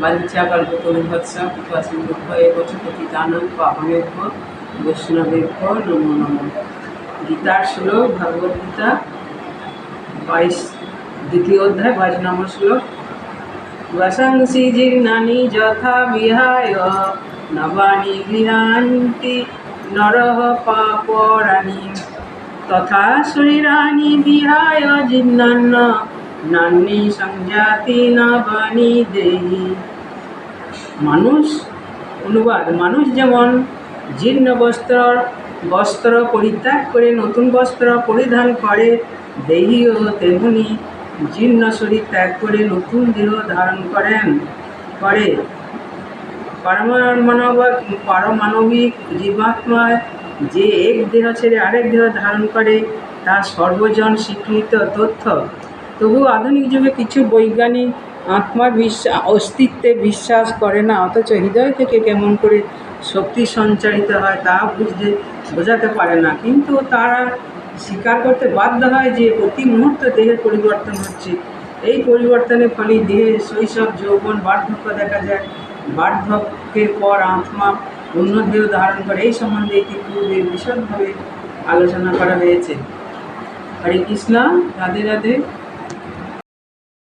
वाञ्छाकल्पतरुभ्यश्च कृपासिन्धुभ्येव च पतितानां पावनेभ्यो वैष्णवेभ्यो नमो नमः। गीतार श्लोक भगवद गीता 22 द्वितीय अध्याय 22 নম্বর শ্লোক। वसंसि जीर्णानि यथा विहाय नवानि गृह्णाति नरः पापराणि तथा शरीराणि विहाय जीर्णान् नान्ये संजाति नवानि देहि। মানুষ অনুবাদ, মানুষ যেমন জীর্ণ বস্ত্র পরিত্যাগ করে নতুন বস্ত্র পরিধান করে, দেহীও তেমনি জীর্ণ শরীর ত্যাগ করে নতুন দেহ ধারণ করে। পারমাণবিক জীবাত্মায় যে এক দেহ ছেড়ে আরেক দেহ ধারণ করে তা সর্বজন স্বীকৃত তথ্য। তবু আধুনিক যুগে কিছু বৈজ্ঞানিক আত্মার অস্তিত্বে বিশ্বাস করে না, অথচ হৃদয় থেকে কেমন করে শক্তি সঞ্চারিত হয় তা বোঝাতে পারে না। কিন্তু তারা স্বীকার করতে বাধ্য হয় যে প্রতি মুহূর্তে দেহের পরিবর্তন হচ্ছে। এই পরিবর্তনের ফলে দেহে শৈশব, যৌবন, বার্ধক্য দেখা যায়। বার্ধক্যের পর আত্মা অন্য দেহ ধারণ করে। এই সম্বন্ধে ইতিপূর্বে বিশদভাবে আলোচনা করা হয়েছে। হরে কৃষ্ণ, রাধে রাধে।